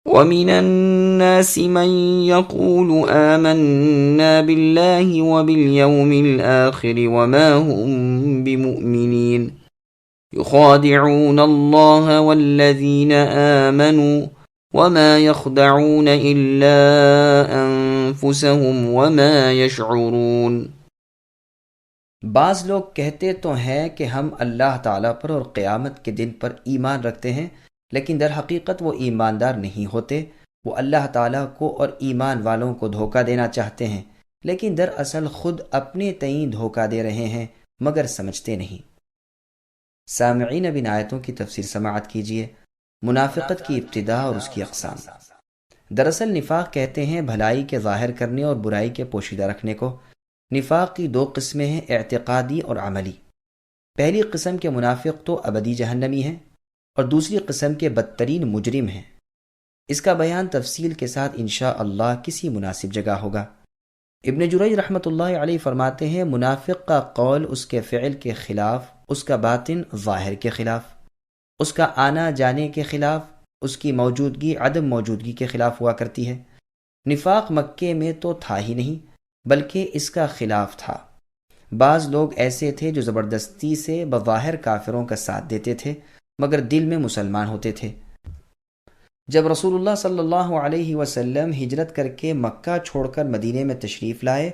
ومن الناس من يقول آمنا بالله وباليوم الآخر وما هم بمؤمنين يخادعون الله والذين آمنوا وما يخدعون إلا أنفسهم وما يشعرون۔ بعض لوگ کہتے تو ہیں کہ ہم اللہ تعالیٰ پر اور قیامت کے دن پر ایمان رکھتے ہیں، لیکن در حقیقت وہ ایماندار نہیں ہوتے۔ وہ اللہ تعالیٰ کو اور ایمان والوں کو دھوکہ دینا چاہتے ہیں، لیکن دراصل خود اپنے تئیں دھوکہ دے رہے ہیں مگر سمجھتے نہیں۔ سامعین، اب ان آیتوں کی تفسیر سماعت کیجیے۔ منافقت کی ابتدا اور اس کی اقسام۔ دراصل نفاق کہتے ہیں بھلائی کے ظاہر کرنے اور برائی کے پوشیدہ رکھنے کو۔ نفاق کی دو قسمیں ہیں، اعتقادی اور عملی۔ پہلی قسم کے منافق تو ابدی جہنمی ہیں، اور دوسری قسم کے بدترین مجرم ہیں۔ اس کا بیان تفصیل کے ساتھ انشاءاللہ کسی مناسب جگہ ہوگا۔ ابن جریج رحمۃ اللہ علیہ فرماتے ہیں، منافق کا قول اس کے فعل کے خلاف، اس کا باطن ظاہر کے خلاف، اس کا آنا جانے کے خلاف، اس کی موجودگی عدم موجودگی کے خلاف ہوا کرتی ہے۔ نفاق مکے میں تو تھا ہی نہیں، بلکہ اس کا خلاف تھا۔ بعض لوگ ایسے تھے جو زبردستی سے بظاہر کافروں کا ساتھ دیتے تھے مگر دل میں مسلمان ہوتے تھے۔ جب رسول اللہ صلی اللہ علیہ وسلم ہجرت کر کے مکہ چھوڑ کر مدینے میں تشریف لائے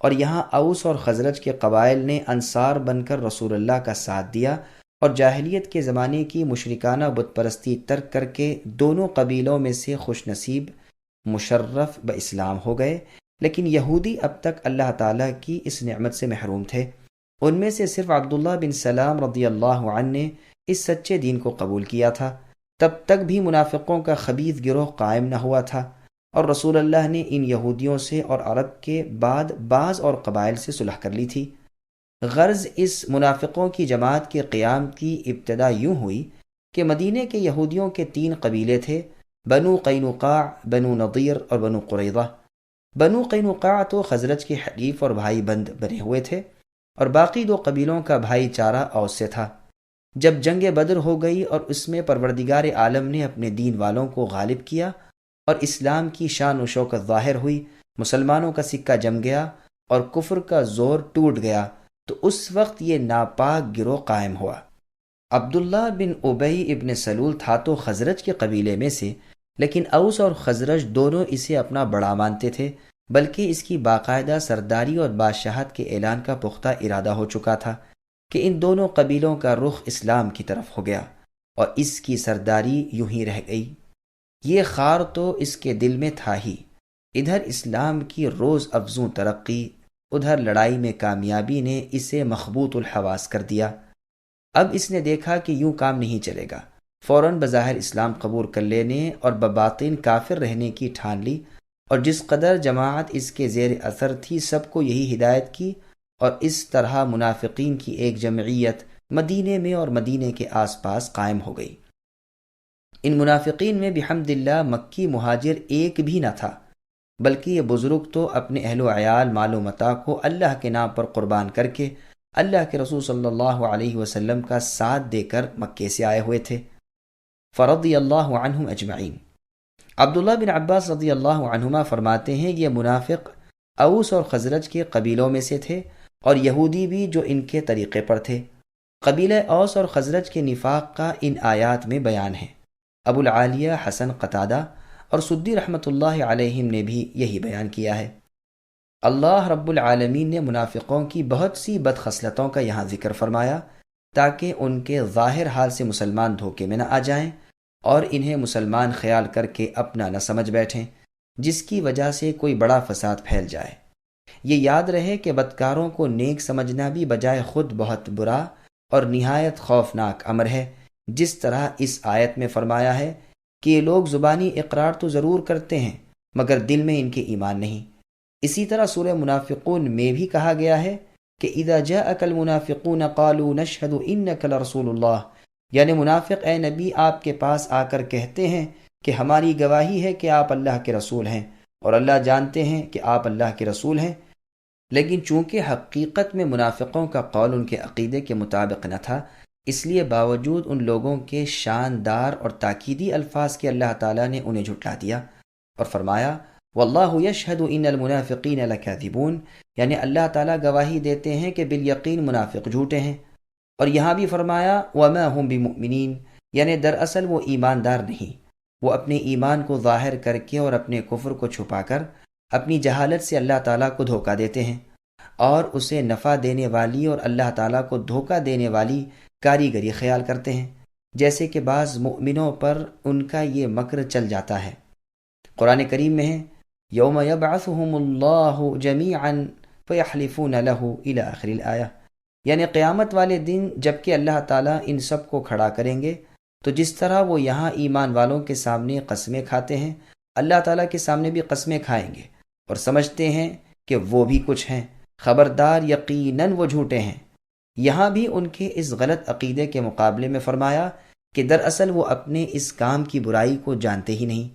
اور یہاں اوس اور خزرج کے قبائل نے انصار بن کر رسول اللہ کا ساتھ دیا اور جاہلیت کے زمانے کی مشرکانہ بت پرستی ترک کر کے دونوں قبیلوں میں سے خوش نصیب مشرف باسلام ہو گئے، لیکن یہودی اب تک اللہ تعالیٰ کی اس نعمت سے محروم تھے۔ ان میں سے صرف عبداللہ بن سلام رضی اللہ عنہ نے اس سچے دین کو قبول کیا تھا۔ تب تک بھی منافقوں کا خبیث گروہ قائم نہ ہوا تھا، اور رسول اللہ نے ان یہودیوں سے اور عرب کے بعد بعض اور قبائل سے صلح کر لی تھی۔ غرض اس منافقوں کی جماعت کے قیام کی ابتدا یوں ہوئی کہ مدینے کے یہودیوں کے 3 قبیلے تھے، بنو قینقاع، بنو نضیر اور بنو قریظہ۔ بنو قینقاع تو خزرج کے حلیف اور بھائی بند بنے ہوئے تھے، اور باقی 2 قبیلوں کا بھائی چارہ اوس سے تھا۔ جب جنگ بدر ہو گئی اور اس میں پروردگار عالم نے اپنے دین والوں کو غالب کیا اور اسلام کی شان و شوکت ظاہر ہوئی، مسلمانوں کا سکہ جم گیا اور کفر کا زور ٹوٹ گیا، تو اس وقت یہ ناپاک گروہ قائم ہوا۔ عبداللہ بن ابی ابن سلول تھا تو خزرج کے قبیلے میں سے، لیکن اوس اور خزرج دونوں اسے اپنا بڑا مانتے تھے، بلکہ اس کی باقاعدہ سرداری اور بادشاہت کے اعلان کا پختہ ارادہ ہو چکا تھا کہ ان دونوں قبیلوں کا رخ اسلام کی طرف ہو گیا اور اس کی سرداری یوں ہی رہ گئی۔ یہ خار تو اس کے دل میں تھا ہی، ادھر اسلام کی روز افزوں ترقی، ادھر لڑائی میں کامیابی نے اسے مخبوط الحواس کر دیا۔ اب اس نے دیکھا کہ یوں کام نہیں چلے گا، فوراً بظاہر اسلام قبول کر لینے اور بباطن کافر رہنے کی ٹھان لی، اور جس قدر جماعت اس کے زیر اثر تھی سب کو یہی ہدایت کی، اور اس طرح منافقین کی ایک جمعیت مدینے میں اور مدینے کے آس پاس قائم ہو گئی۔ ان منافقین میں بحمد اللہ مکی مہاجر ایک بھی نہ تھا، بلکہ یہ بزرگ تو اپنے اہل و عیال مال و متاع کو اللہ کے نام پر قربان کر کے اللہ کے رسول صلی اللہ علیہ وسلم کا ساتھ دے کر مکے سے آئے ہوئے تھے۔ فرضی اللہ عنہم اجمعین۔ عبداللہ بن عباس رضی اللہ عنہما فرماتے ہیں، یہ منافق اوس اور خزرج کے قبیلوں میں سے تھے اور یہودی بھی جو ان کے طریقے پر تھے۔ قبیلہ اوس اور خزرج کے نفاق کا ان آیات میں بیان ہے۔ ابو العالیہ، حسن قتادہ اور سدی رحمۃ اللہ علیہم نے بھی یہی بیان کیا ہے۔ اللہ رب العالمین نے منافقوں کی بہت سی بدخصلتوں کا یہاں ذکر فرمایا تاکہ ان کے ظاہر حال سے مسلمان دھوکے میں نہ آ جائیں اور انہیں مسلمان خیال کر کے اپنا نہ سمجھ بیٹھیں، جس کی وجہ سے کوئی بڑا فساد پھیل جائے۔ یہ یاد رہے کہ بدکاروں کو نیک سمجھنا بھی بجائے خود بہت برا اور نہایت خوفناک امر ہے، جس طرح اس آیت میں فرمایا ہے کہ یہ لوگ زبانی اقرار تو ضرور کرتے ہیں مگر دل میں ان کے ایمان نہیں۔ اسی طرح سورہ منافقون میں بھی کہا گیا ہے کہ اذا جاءک المنافقون قالوا نشهد انک لرسول اللہ، یعنی منافق اے نبی آپ کے پاس آ کر کہتے ہیں کہ ہماری گواہی ہے کہ آپ اللہ کے رسول ہیں، اور اللہ جانتے ہیں کہ آپ اللہ کے رسول ہیں، لیکن چونکہ حقیقت میں منافقوں کا قول ان کے عقیدے کے مطابق نہ تھا، اس لیے باوجود ان لوگوں کے شاندار اور تاکیدی الفاظ کے اللہ تعالیٰ نے انہیں جھٹلا دیا اور فرمایا واللہ یشہد ان المنافقین لکاذبون، یعنی اللہ تعالیٰ گواہی دیتے ہیں کہ بالیقین منافق جھوٹے ہیں۔ اور یہاں بھی فرمایا وما هم بمؤمنین، یعنی دراصل وہ ایماندار نہیں، وہ اپنے ایمان کو ظاہر کر کے اور اپنے کفر کو چھپا کر اپنی جہالت سے اللہ تعالیٰ کو دھوکہ دیتے ہیں اور اسے نفع دینے والی اور اللہ تعالیٰ کو دھوکہ دینے والی کاریگری خیال کرتے ہیں، جیسے کہ بعض مؤمنوں پر ان کا یہ مکر چل جاتا ہے۔ قرآن کریم میں ہے یوم یبعثہم اللہ جمیعا فیحلفون لہ الی آخر الآیہ، یعنی قیامت والے دن جب کہ اللہ تعالیٰ ان سب کو کھڑا کریں گے تو جس طرح وہ یہاں ایمان والوں کے سامنے قسمیں کھاتے ہیں، اللہ تعالیٰ کے سامنے بھی قسمیں کھائیں گے اور سمجھتے ہیں کہ وہ بھی کچھ ہیں، خبردار یقیناً وہ جھوٹے ہیں۔ یہاں بھی ان کے اس غلط عقیدے کے مقابلے میں فرمایا کہ دراصل وہ اپنے اس کام کی برائی کو جانتے ہی نہیں،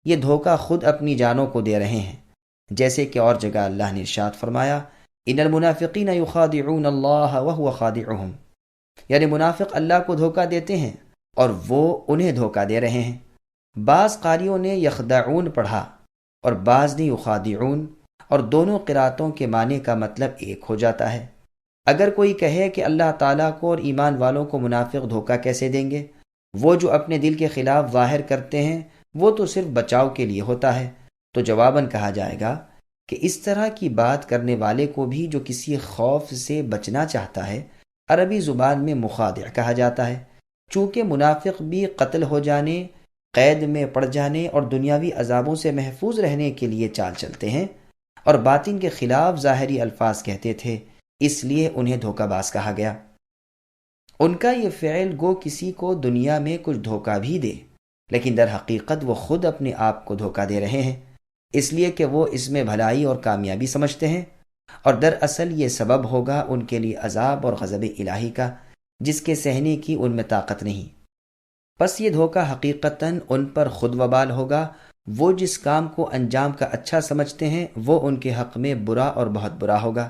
یہ دھوکہ خود اپنی جانوں کو دے رہے ہیں، جیسے کہ اور جگہ اللہ نے ارشاد فرمایا ان المنافقین یخادعون اللہ وهو خادعهم، یعنی منافق اللہ کو دھوکہ دیتے ہیں اور وہ انہیں دھوکہ دے رہے ہیں۔ بعض قاریوں نے یخدعون پڑھا اور بعض نے یخادعون، اور دونوں قراتوں کے معنی کا مطلب ایک ہو جاتا ہے۔ اگر کوئی کہے کہ اللہ تعالیٰ کو اور ایمان والوں کو منافق دھوکہ کیسے دیں گے، وہ جو اپنے دل کے خلاف ظاہر کرتے ہیں وہ تو صرف بچاؤ کے لیے ہوتا ہے، تو جواباً کہا جائے گا کہ اس طرح کی بات کرنے والے کو بھی جو کسی خوف سے بچنا چاہتا ہے عربی زبان میں مخادع کہا جاتا ہے، چونکہ منافق بھی قتل ہو جانے، قید میں پڑ جانے اور دنیاوی عذابوں سے محفوظ رہنے کے لیے چال چلتے ہیں اور باطن کے خلاف ظاہری الفاظ کہتے تھے، اس لیے انہیں دھوکہ باز کہا گیا۔ ان کا یہ فعل گو کسی کو دنیا میں کچھ دھوکہ بھی دے، لیکن در حقیقت وہ خود اپنے آپ کو دھوکہ دے رہے ہیں، اس لیے کہ وہ اس میں بھلائی اور کامیابی سمجھتے ہیں، اور دراصل یہ سبب ہوگا ان کے لیے عذاب اور غضب الہی کا، جس کے سہنے کی ان میں طاقت نہیں۔ پس یہ دھوکہ حقیقتاً ان پر خود وبال ہوگا، وہ جس کام کو انجام کا اچھا سمجھتے ہیں وہ ان کے حق میں برا اور بہت برا ہوگا۔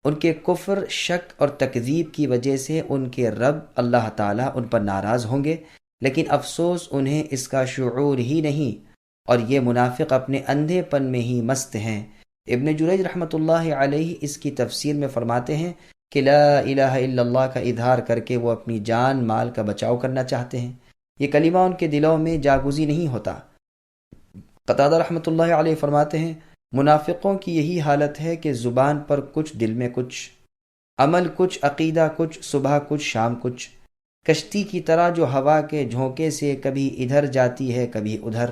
ان کے کفر، شک اور تکذیب کی وجہ سے ان کے رب اللہ تعالیٰ ان پر ناراض ہوں گے، لیکن افسوس انہیں اس کا شعور ہی نہیں، اور یہ منافق اپنے اندھے پن میں ہی مست ہیں۔ ابن جریج رحمۃ اللہ علیہ اس کی تفسیر میں فرماتے ہیں کہ لا الہ الا اللہ کا اظہار کر کے وہ اپنی جان مال کا بچاؤ کرنا چاہتے ہیں، یہ کلمہ ان کے دلوں میں جاگزی نہیں ہوتا۔ قتادہ رحمۃ اللہ علیہ فرماتے ہیں منافقوں کی یہی حالت ہے کہ زبان پر کچھ، دل میں کچھ، عمل کچھ، عقیدہ کچھ، صبح کچھ، شام کچھ، کشتی کی طرح جو ہوا کے جھونکے سے کبھی ادھر جاتی ہے کبھی ادھر۔